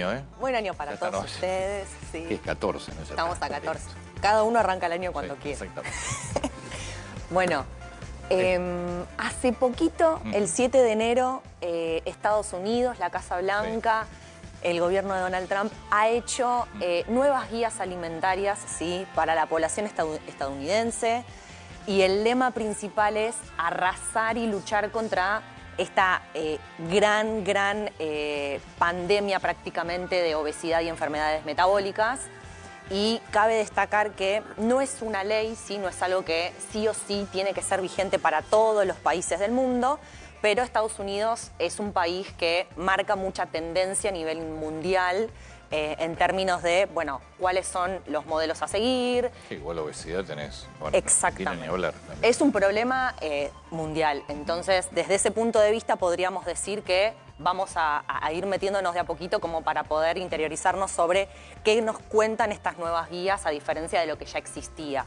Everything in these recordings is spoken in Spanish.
año, ¿eh? Buen año para todos ustedes. Sí. Que es 14, ¿no? Estamos a 14. Cada uno arranca el año cuando quiere. Exactamente. Bueno, hace poquito, el 7 de enero, Estados Unidos, la Casa Blanca, el gobierno de Donald Trump ha hecho nuevas guías alimentarias, ¿sí?, para la población estadounidense. Y el lema principal es arrasar y luchar contra esta gran pandemia prácticamente de obesidad y enfermedades metabólicas. Y cabe destacar que no es una ley, ¿sí?, no es algo que sí o sí tiene que ser vigente para todos los países del mundo, pero Estados Unidos es un país que marca mucha tendencia a nivel mundial en términos de, bueno, cuáles son los modelos a seguir. Sí, igual obesidad tenés. Bueno, exactamente. No tiene ni hablar también. Es un problema mundial. Entonces, desde ese punto de vista podríamos decir que vamos a ir metiéndonos de a poquito como para poder interiorizarnos sobre qué nos cuentan estas nuevas guías a diferencia de lo que ya existía.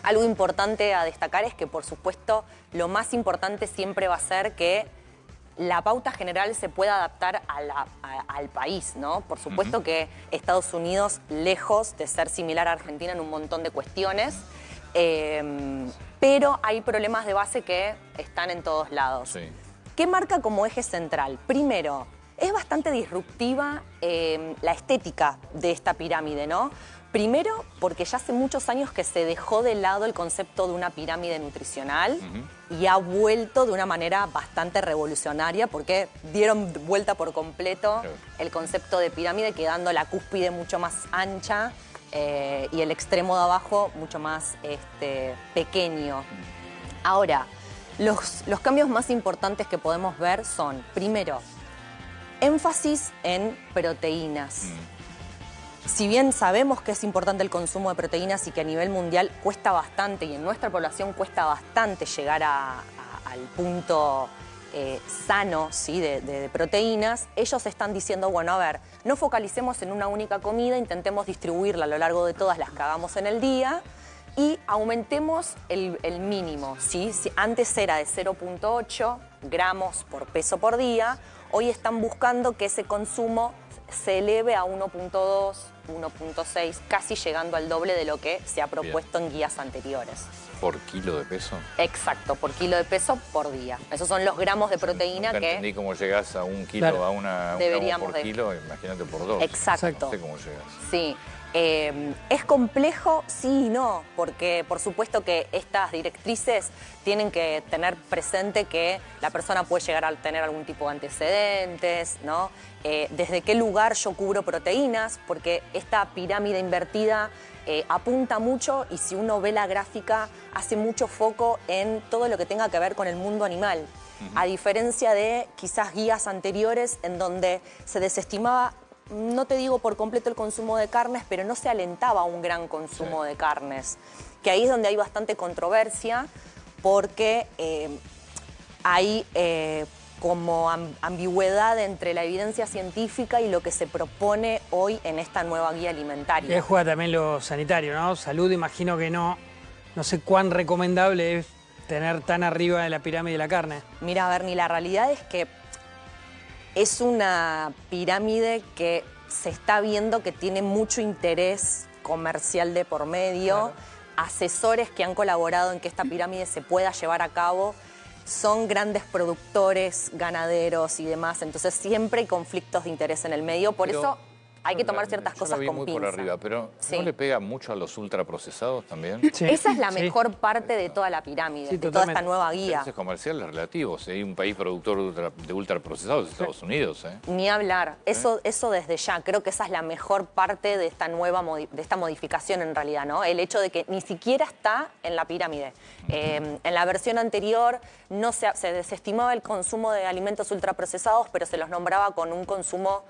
Algo importante a destacar es que, por supuesto, lo más importante siempre va a ser que la pauta general se pueda adaptar al país, ¿no? Por supuesto que Estados Unidos, lejos de ser similar a Argentina en un montón de cuestiones, pero hay problemas de base que están en todos lados. Sí. ¿Qué marca como eje central? Primero, es bastante disruptiva la estética de esta pirámide, ¿no? Primero, porque ya hace muchos años que se dejó de lado el concepto de una pirámide nutricional y ha vuelto de una manera bastante revolucionaria porque dieron vuelta por completo el concepto de pirámide, quedando la cúspide mucho más ancha y el extremo de abajo mucho más pequeño. Ahora, los cambios más importantes que podemos ver son, primero, énfasis en proteínas. Si bien sabemos que es importante el consumo de proteínas y que a nivel mundial cuesta bastante y en nuestra población cuesta bastante llegar al punto sano, ¿sí?, de proteínas, ellos están diciendo, bueno, a ver, no focalicemos en una única comida, intentemos distribuirla a lo largo de todas las que hagamos en el día y aumentemos el mínimo, ¿sí? Si antes era de 0,8 gramos por peso por día, hoy están buscando que ese consumo se eleve a 1,2, 1,6, casi llegando al doble de lo que se ha propuesto en guías anteriores. ¿Por kilo de peso? Exacto, por kilo de peso por día. Esos son los gramos de proteína nunca que... entendí cómo llegás a un kilo, a un gramo por kilo, imagínate por 2. Exacto. No sé cómo llegas. Sí. ¿Es complejo? Sí y no, porque por supuesto que estas directrices tienen que tener presente que la persona puede llegar a tener algún tipo de antecedentes, ¿no? Desde qué lugar yo cubro proteínas, porque esta pirámide invertida apunta mucho y si uno ve la gráfica hace mucho foco en todo lo que tenga que ver con el mundo animal, a diferencia de quizás guías anteriores en donde se desestimaba, no te digo por completo el consumo de carnes, pero no se alentaba un gran consumo de carnes. Que ahí es donde hay bastante controversia, porque hay como ambigüedad entre la evidencia científica y lo que se propone hoy en esta nueva guía alimentaria. Y ahí juega también lo sanitario, ¿no? Salud, imagino que no sé cuán recomendable es tener tan arriba de la pirámide la carne. Mira, Bernie, la realidad es que es una pirámide que se está viendo que tiene mucho interés comercial de por medio. Claro. Asesores que han colaborado en que esta pirámide se pueda llevar a cabo son grandes productores, ganaderos y demás. Entonces siempre hay conflictos de interés en el medio. Por eso hay que tomar ciertas cosas con pinzas. Por arriba, pero ¿no le pega mucho a los ultraprocesados también? Sí. Esa es la mejor parte de toda la pirámide, de toda esta nueva guía. Es comercial relativo. Si hay un país productor de ultraprocesados, Estados Unidos. Ni hablar. Eso desde ya. Creo que esa es la mejor parte de esta esta modificación en realidad, ¿no? El hecho de que ni siquiera está en la pirámide. En la versión anterior no se desestimaba el consumo de alimentos ultraprocesados, pero se los nombraba con un consumo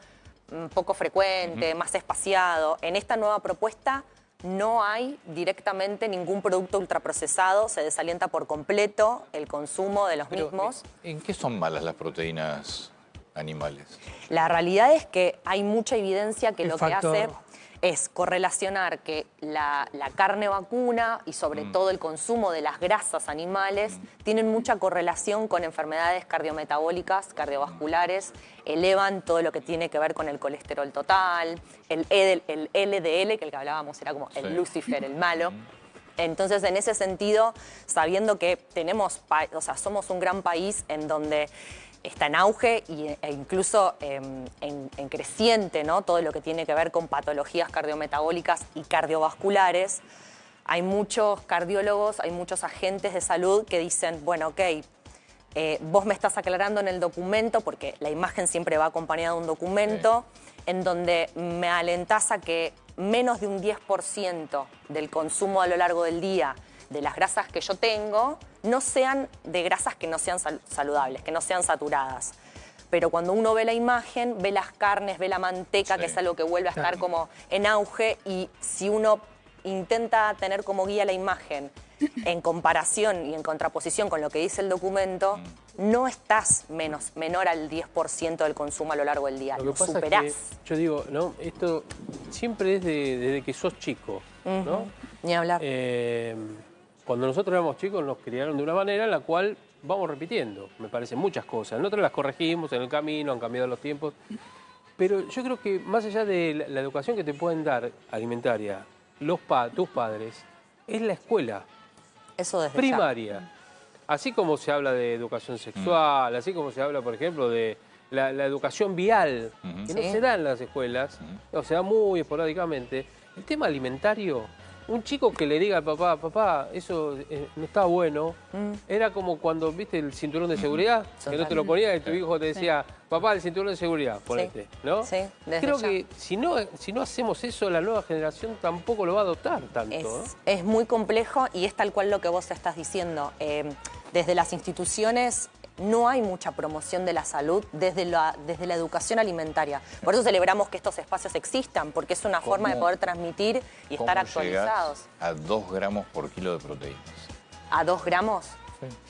poco frecuente, más espaciado. En esta nueva propuesta no hay directamente ningún producto ultraprocesado, se desalienta por completo el consumo de los mismos. ¿En qué son malas las proteínas animales? La realidad es que hay mucha evidencia que lo que hace es correlacionar que la carne vacuna y sobre todo el consumo de las grasas animales tienen mucha correlación con enfermedades cardiometabólicas, cardiovasculares, elevan todo lo que tiene que ver con el colesterol total, el LDL, que el que hablábamos era como el Lucifer, el malo. Entonces, en ese sentido, sabiendo que somos un gran país en donde está en auge e incluso en creciente, ¿no? Todo lo que tiene que ver con patologías cardiometabólicas y cardiovasculares. Hay muchos cardiólogos, hay muchos agentes de salud que dicen, bueno, ok, vos me estás aclarando en el documento, porque la imagen siempre va acompañada de un documento, en donde me alentás a que menos de un 10% del consumo a lo largo del día de las grasas que yo tengo no sean de grasas que no sean saludables, que no sean saturadas. Pero cuando uno ve la imagen, ve las carnes, ve la manteca, que es algo que vuelve a estar como en auge, y si uno intenta tener como guía la imagen en comparación y en contraposición con lo que dice el documento, no estás menor al 10% del consumo a lo largo del día, lo superás. Es que yo digo, ¿no? Esto siempre es desde que sos chico, ¿no? Ni hablar. Cuando nosotros éramos chicos nos criaron de una manera en la cual vamos repitiendo, me parecen muchas cosas. Nosotros las corregimos en el camino, han cambiado los tiempos. Pero yo creo que más allá de la educación que te pueden dar alimentaria, tus padres, es la escuela. Eso desde primaria. Ya. Así como se habla de educación sexual, así como se habla, por ejemplo, de la educación vial, que no se da en las escuelas, o se da muy esporádicamente. El tema alimentario, un chico que le diga al papá, papá, eso no está bueno, era como cuando, viste, el cinturón de seguridad, que no te lo ponía y tu hijo te decía, papá, el cinturón de seguridad, ponete, ¿no? Sí, creo que si no hacemos eso, la nueva generación tampoco lo va a adoptar tanto, ¿no? Es muy complejo y es tal cual lo que vos estás diciendo. Desde las instituciones no hay mucha promoción de la salud desde la educación alimentaria. Por eso celebramos que estos espacios existan, porque es una forma de poder transmitir y estar actualizados. A 2 gramos por kilo de proteínas. ¿A 2 gramos?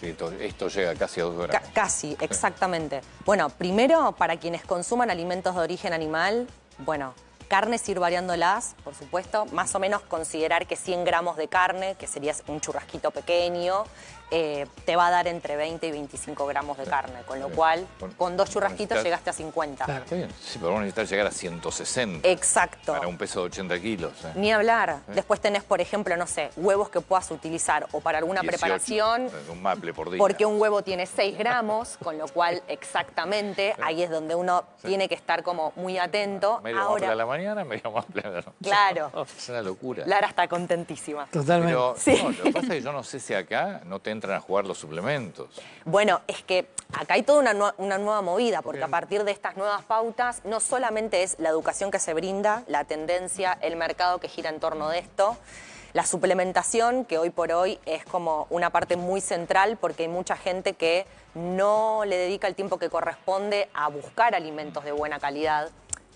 Sí, esto llega casi a 2 gramos. Casi, exactamente. Bueno, primero, para quienes consuman alimentos de origen animal, bueno, carnes ir variándolas, por supuesto, más o menos considerar que 100 gramos de carne, que sería un churrasquito pequeño, te va a dar entre 20 y 25 gramos de carne, con lo cual, con 2 churrasquitos llegaste a 50. Claro, está bien. Sí, pero vos necesitas llegar a 160. Exacto. Para un peso de 80 kilos. Ni hablar. Después tenés, por ejemplo, no sé, huevos que puedas utilizar o para alguna 18, preparación. Un maple por día. Porque un huevo tiene 6 gramos, con lo cual, exactamente, ahí es donde uno tiene que estar como muy atento. Medio maple a la mañana, medio maple a la noche. Claro. Es una locura. Lara está contentísima. Totalmente. Pero Sí. no, lo que pasa es que yo no sé si acá no te entran a jugar los suplementos. Bueno, es que acá hay toda una nueva movida, porque a partir de estas nuevas pautas, no solamente es la educación que se brinda, la tendencia, el mercado que gira en torno de esto, la suplementación, que hoy por hoy es como una parte muy central, porque hay mucha gente que no le dedica el tiempo que corresponde a buscar alimentos de buena calidad.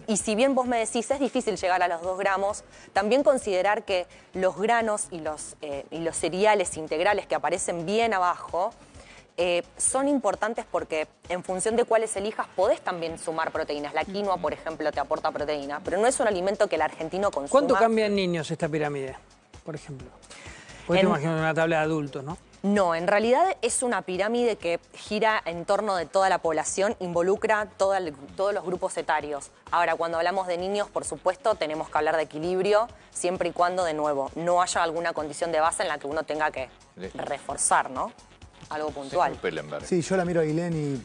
Y si bien vos me decís, es difícil llegar a los 2 gramos, también considerar que los granos y los cereales integrales que aparecen bien abajo son importantes porque en función de cuáles elijas podés también sumar proteínas. La quinoa, por ejemplo, te aporta proteína, pero no es un alimento que el argentino consuma. ¿Cuánto cambia en niños esta pirámide, por ejemplo? Porque te imagino una tabla de adultos, ¿no? No, en realidad es una pirámide que gira en torno de toda la población, involucra todos los grupos etarios. Ahora, cuando hablamos de niños, por supuesto, tenemos que hablar de equilibrio, siempre y cuando, de nuevo, no haya alguna condición de base en la que uno tenga que reforzar, ¿no? Algo puntual. Pellenberg. Sí, yo la miro a Ailén y...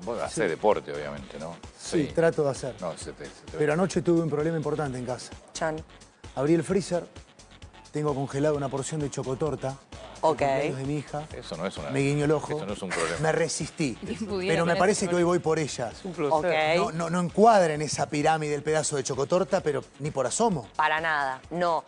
Vos hacés deporte, obviamente, ¿no? Sí, trato de hacer. No, Pero anoche tuve un problema importante en casa. Chan. Abrí el freezer, tengo congelada una porción de chocotorta. Ok. De mi hija. Eso no es una... Me guiñó el ojo. Eso no es un problema. Me resistí. Pero me parece que hoy voy por ellas. Ok. No encuadra en esa pirámide el pedazo de chocotorta, pero ni por asomo. Para nada. No.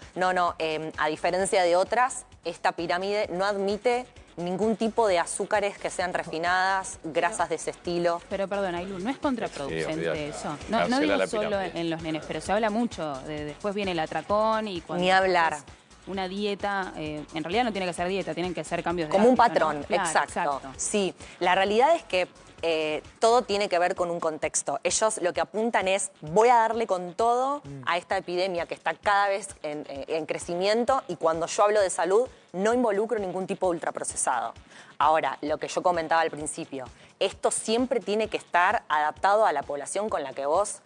A diferencia de otras, esta pirámide no admite ningún tipo de azúcares que sean refinadas, grasas de ese estilo. Pero perdón, Ailu, ¿no es contraproducente olvidate. eso? No Cancela digo la solo pirámide. en los nenes, pero se habla mucho. Después viene el atracón y cuando... Ni hablar. haces una dieta, en realidad no tiene que ser dieta, tienen que ser cambios de Como un hábito, patrón, ¿no? Claro, exacto. Sí, la realidad es que todo tiene que ver con un contexto. Ellos lo que apuntan es, voy a darle con todo a esta epidemia que está cada vez en crecimiento, y cuando yo hablo de salud no involucro ningún tipo de ultraprocesado. Ahora, lo que yo comentaba al principio, esto siempre tiene que estar adaptado a la población con la que vos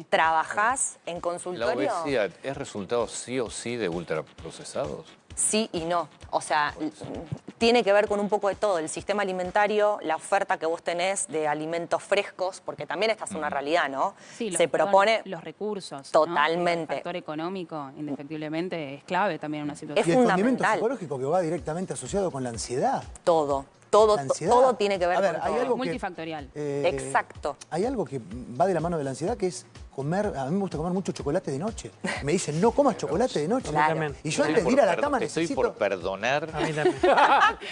trabajás en consultorio. ¿La obesidad es resultado sí o sí de ultraprocesados? Sí y no. O sea, tiene que ver con un poco de todo. El sistema alimentario, la oferta que vos tenés de alimentos frescos, porque también esta es una realidad, ¿no? Sí, se propone... los recursos. Totalmente. El factor económico, indefectiblemente, es clave también en una situación. Y el condimento fundamental. psicológico que va directamente asociado con la ansiedad. Todo La ansiedad. todo tiene que ver A ver, con hay todo. algo que, Multifactorial. Exacto. Hay algo que va de la mano de la ansiedad, que es comer. A mí me gusta comer mucho chocolate de noche. Me dicen, no comas chocolate de noche. Claro. También. Y yo antes de ir a la cama Estoy necesito... por perdonar A mí también.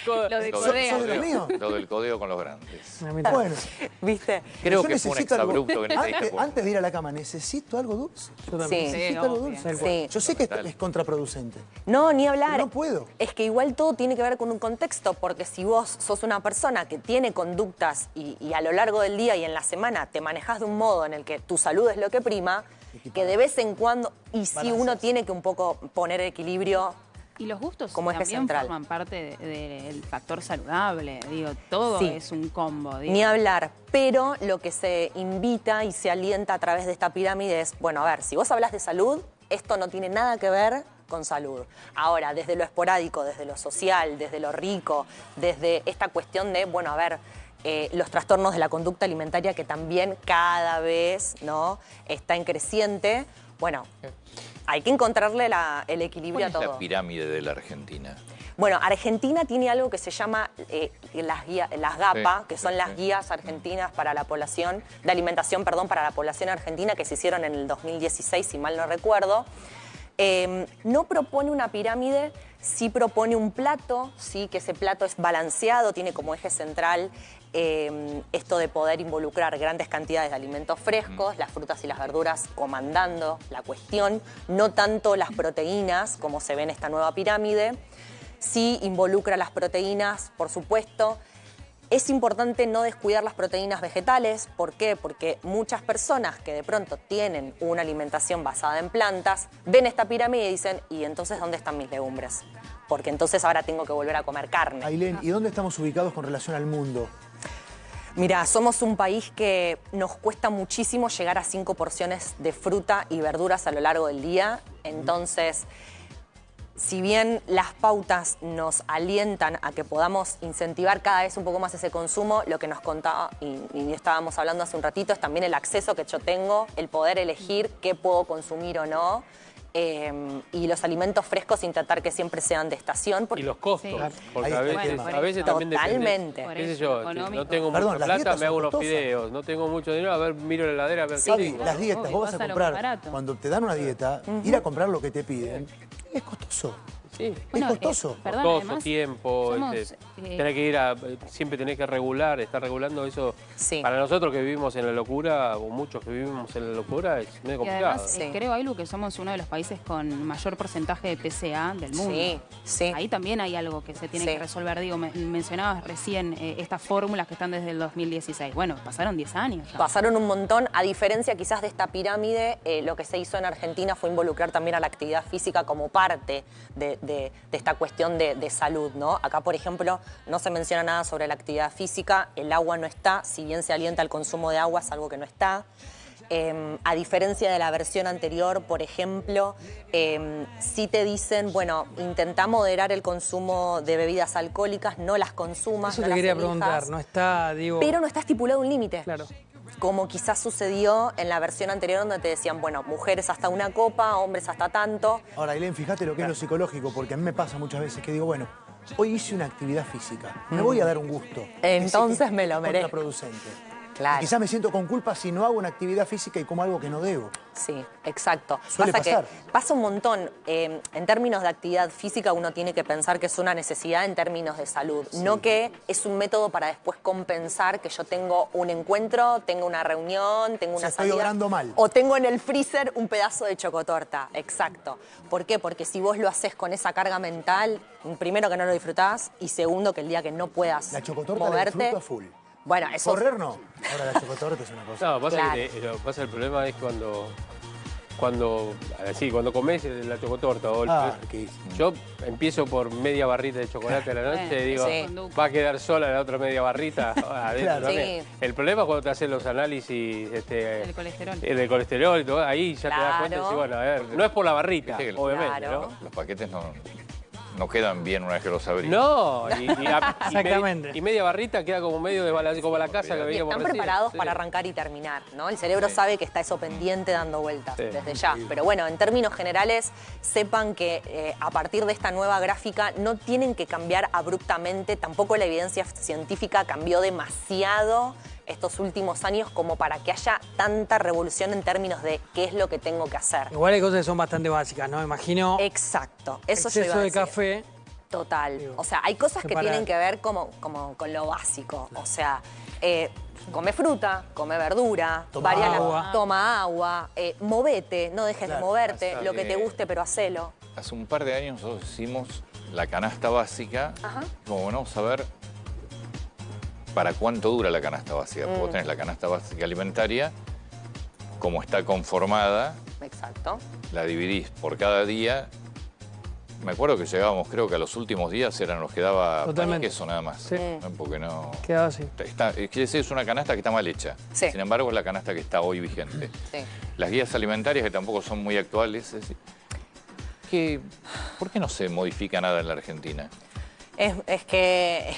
Lo de lo Corea. ¿Sos de lo mío? del codeo con los grandes. A mí también. Bueno, ¿Viste? Creo yo que fue un necesito algo- exabrupto que no te dije. antes de ir a la cama, ¿necesito algo dulce? Yo también. Sí. Necesito algo obvio. dulce. Sí. Yo sé que Total. es contraproducente. No, ni hablar. Pero no puedo. Es que igual todo tiene que ver con un contexto, porque si vos sos una persona que tiene conductas y a lo largo del día y en la semana te manejás de un modo en el que tu salud es lo que prima, que de vez en cuando, y si uno tiene que un poco poner equilibrio. Y los gustos Como eje también central. forman parte del factor saludable. Digo, todo Sí. es un combo. Digo. Ni hablar, pero lo que se invita y se alienta a través de esta pirámide es, bueno, a ver, si vos hablas de salud, esto no tiene nada que ver con salud. Ahora, desde lo esporádico, desde lo social, desde lo rico, desde esta cuestión de, bueno, a ver, los trastornos de la conducta alimentaria que también cada vez, ¿no?, está en creciente, bueno, hay que encontrarle el equilibrio ¿Cuál a es todo. la pirámide de la Argentina? Bueno, Argentina tiene algo que se llama las GAPA, Sí, que son sí, las sí. guías argentinas para la población, de alimentación, perdón, para la población argentina, que se hicieron en el 2016, si mal no recuerdo. No propone una pirámide, sí propone un plato, sí, que ese plato es balanceado, tiene como eje central esto de poder involucrar grandes cantidades de alimentos frescos, las frutas y las verduras comandando la cuestión, no tanto las proteínas como se ve en esta nueva pirámide. Sí involucra las proteínas, por supuesto. Es importante no descuidar las proteínas vegetales. ¿Por qué? Porque muchas personas que de pronto tienen una alimentación basada en plantas, ven esta pirámide y dicen, ¿y entonces dónde están mis legumbres? Porque entonces ahora tengo que volver a comer carne. Ailén, ¿y dónde estamos ubicados con relación al mundo? Mirá, somos un país que nos cuesta muchísimo llegar a 5 porciones de fruta y verduras a lo largo del día. Entonces, si bien las pautas nos alientan a que podamos incentivar cada vez un poco más ese consumo, lo que nos contaba y estábamos hablando hace un ratito es también el acceso que yo tengo, el poder elegir qué puedo consumir o no. Y los alimentos frescos intentar que siempre sean de estación. Y los costos, Sí. porque Ahí a está. veces, Bueno, a veces también Totalmente. depende. ¿Qué sé Por yo? eso, económico. No tengo Perdón, mucha las plata, dietas me hago son unos costosas. fideos. No tengo mucho dinero, a ver, miro la heladera a ver qué Sí, tengo. las dietas, Obvio, vos vas vas a a lo comprar, más barato. cuando te dan una dieta, ir a comprar lo que te piden, es costoso. Sí. Bueno, es costoso. perdón, Costo, además, tiempo, somos, tenés que ir a, siempre tenés que regular, estar regulando eso. Sí. Para nosotros que vivimos en la locura, o muchos que vivimos en la locura, es medio y complicado. además Sí. creo, Ailu, que somos uno de los países con mayor porcentaje de PCA del mundo. Sí, sí. Ahí también hay algo que se tiene Sí. que resolver. Digo, mencionabas recién estas fórmulas que están desde el 2016. Bueno, pasaron 10 años ya. Pasaron un montón, a diferencia quizás de esta pirámide, lo que se hizo en Argentina fue involucrar también a la actividad física como parte de esta cuestión de salud, ¿no? Acá, por ejemplo, no se menciona nada sobre la actividad física, el agua no está, si bien se alienta el consumo de agua, es algo que no está. A diferencia de la versión anterior, por ejemplo, sí te dicen, bueno, intentá moderar el consumo de bebidas alcohólicas, no las consumas, Eso no te las quería elijas, preguntar, no está, digo... pero no está estipulado un límite. Claro. Como quizás sucedió en la versión anterior donde te decían, bueno, mujeres hasta una copa, hombres hasta tanto. Ahora, Ailén, fíjate lo que es lo psicológico, porque a mí me pasa muchas veces que digo, bueno, hoy hice una actividad física, me voy a dar un gusto. Entonces Que sé que me lo es merezco. contraproducente. Claro. Y quizás me siento con culpa si no hago una actividad física y como algo que no debo. Sí, exacto. Suele Pasa pasar. que pasa un montón. En términos de actividad física uno tiene que pensar que es una necesidad en términos de salud, no que es un método para después compensar que yo tengo un encuentro, tengo una reunión, tengo una estoy salida. obrando mal. O tengo en el freezer un pedazo de chocotorta. Exacto. ¿Por qué? Porque si vos lo haces con esa carga mental, primero que no lo disfrutás y segundo que el día que no puedas La chocotorta la moverte... disfruto a full. Bueno, eso... Correr no. Ahora la chocotorta es una cosa. No, pasa Claro. que el problema es cuando comes la chocotorta o el yo empiezo por media barrita de chocolate a la noche y digo, Sí. va a quedar sola la otra media barrita adentro Claro. también. Sí. El problema es cuando te hacen los análisis El colesterol. del colesterol y todo, ahí ya te das cuenta y Claro. dices, bueno, a ver, no es por la barrita, Viste que- obviamente, Claro. ¿no? Los paquetes no quedan bien una vez que los abrís. No, Exactamente. y media barrita queda como medio de como la casa que Y veíamos están recién. preparados Sí. para arrancar y terminar, ¿no? El cerebro Sí. sabe que está eso pendiente dando vueltas Sí. desde ya. Pero bueno, en términos generales, sepan que a partir de esta nueva gráfica no tienen que cambiar abruptamente. Tampoco la evidencia científica cambió demasiado estos últimos años como para que haya tanta revolución en términos de qué es lo que tengo que hacer. Igual hay cosas que son bastante básicas, ¿no? Imagino Exacto, eso yo iba exceso a de decir. café. Total. Digo, O sea, hay cosas que separar. tienen que ver como con lo básico. O sea, come fruta, come verdura, Toma agua. toma agua, movete, no dejes de Claro. moverte, Hasta lo que te que- guste, pero hacelo. Hace un par de años nosotros hicimos la canasta básica. Ajá. Como bueno, vamos a ver para cuánto dura la canasta básica. Porque vos tenés la canasta básica alimentaria, como está conformada, Exacto. la dividís por cada día. Me acuerdo que llegábamos, creo que a los últimos días eran los que daba pan y Totalmente. queso nada más. Sí. ¿No? Porque no... Quedaba así. Es una canasta que está mal hecha. Sí. Sin embargo, es la canasta que está hoy vigente. Sí. Las guías alimentarias, que tampoco son muy actuales, es decir, ¿por qué no se modifica nada en la Argentina? Es que,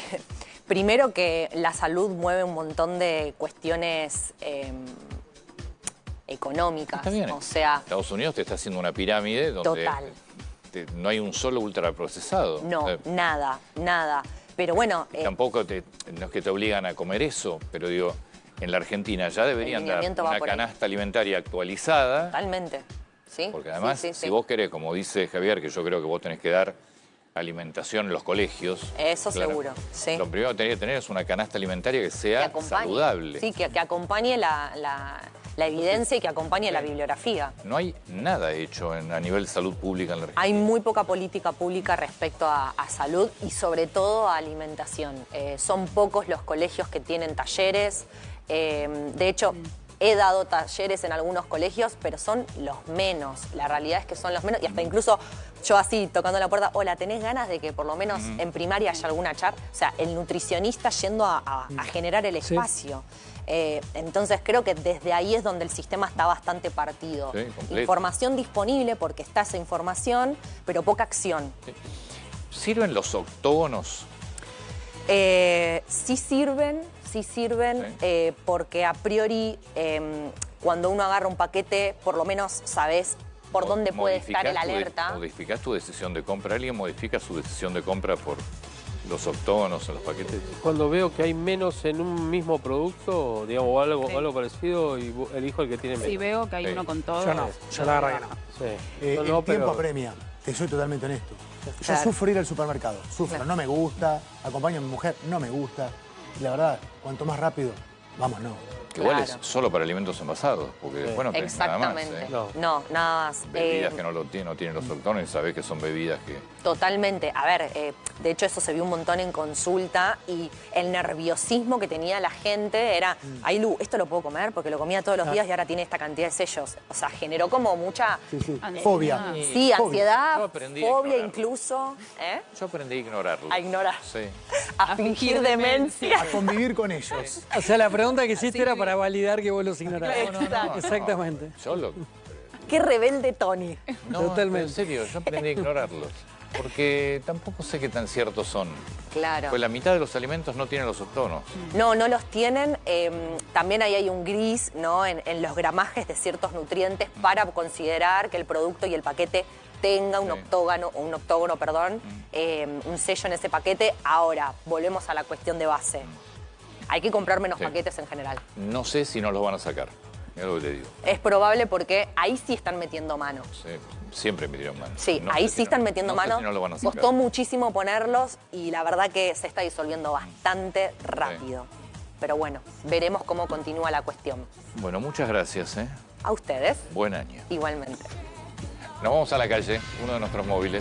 primero que la salud mueve un montón de cuestiones económicas. Está bien. O sea, Estados Unidos te está haciendo una pirámide donde Total. No hay un solo ultraprocesado. no, O sea, nada. Pero bueno, tampoco no es que te obligan a comer eso, pero digo, en la Argentina ya deberían dar lineamiento va una por ahí. canasta alimentaria actualizada, totalmente. ¿Sí? porque además, Sí, sí, si sí. vos querés, como dice Javier, que yo creo que vos tenés que dar alimentación en los colegios. Eso seguro, sí. Lo primero que tenés que tener es una canasta alimentaria que Que sea acompañe. saludable. Sí, que acompañe la evidencia y que acompañe la bibliografía. No hay nada hecho a nivel salud pública en la Argentina. Hay muy poca política pública respecto a salud y sobre todo a alimentación. Son pocos los colegios que tienen talleres. De hecho, he dado talleres en algunos colegios, pero son los menos. La realidad es que son los menos. Y hasta incluso yo así, tocando la puerta, hola, ¿tenés ganas de que por lo menos en primaria haya alguna charla? O sea, el nutricionista yendo a generar el Sí. espacio. Entonces creo que desde ahí es donde el sistema está bastante partido. Sí, completo. Información disponible porque está esa información, pero poca acción. ¿Sirven los octógonos? Sí sirven, Sí. porque a priori cuando uno agarra un paquete, por lo menos sabes por dónde puede estar el alerta. ¿Modificás tu decisión de compra? ¿Alguien modifica su decisión de compra por los octógonos en los paquetes? Cuando veo que hay menos en un mismo producto, digamos, o algo, Sí. algo parecido, y elijo el que tiene menos. Sí, veo que hay Sí. uno con todo. Yo no, yo la verdad que no. Sí. El No, tiempo pero- apremia, te soy totalmente honesto. Yo Claro. sufro ir al supermercado, sufro, Claro. no me gusta, acompaño a mi mujer, no me gusta. Y la verdad, cuanto más rápido, vamos, no. Que igual Claro. es solo para alimentos envasados, porque después no tenés nada más. Exactamente. ¿eh? No. Nada más. Bebidas que no tienen los octógonos y sabés que son bebidas que... Totalmente. A ver, de hecho eso se vio un montón en consulta y el nerviosismo que tenía la gente era, ay Lu, esto lo puedo comer porque lo comía todos los días y ahora tiene esta cantidad de sellos. O sea, generó como mucha, Sí, sí. Ansiedad. Fobia. sí, Fobia. ansiedad, Yo aprendí a fobia ignorarlo. incluso, Yo aprendí a ignorarlo. a ignorar, Sí. a fingir demencia. A convivir con ellos. O sea, la pregunta que hiciste era para validar que vos los ignorás. Exacto. Exactamente. Yo lo... Qué rebelde Tony. No, Totalmente. en serio, yo aprendí a ignorarlos. Porque tampoco sé qué tan ciertos son. Claro. Pues la mitad de los alimentos no tienen los octógonos. No los tienen. También ahí hay un gris, ¿no? En los gramajes de ciertos nutrientes para considerar que el producto y el paquete tenga un Sí. octógono, perdón, un sello en ese paquete. Ahora, volvemos a la cuestión de base. Hay que comprar menos Sí. paquetes en general. No sé si nos los van a sacar. Mira lo que te digo. Es probable porque ahí sí están metiendo mano. Sí, siempre metieron mano. Sí, No ahí sé sí si están no- metiendo no sé mano. si no lo van a sacar. Costó muchísimo ponerlos y la verdad que se está disolviendo bastante rápido. Pero bueno, veremos cómo continúa la cuestión. Bueno, muchas gracias. A ustedes, Buen año. igualmente. Nos vamos a la calle, uno de nuestros móviles.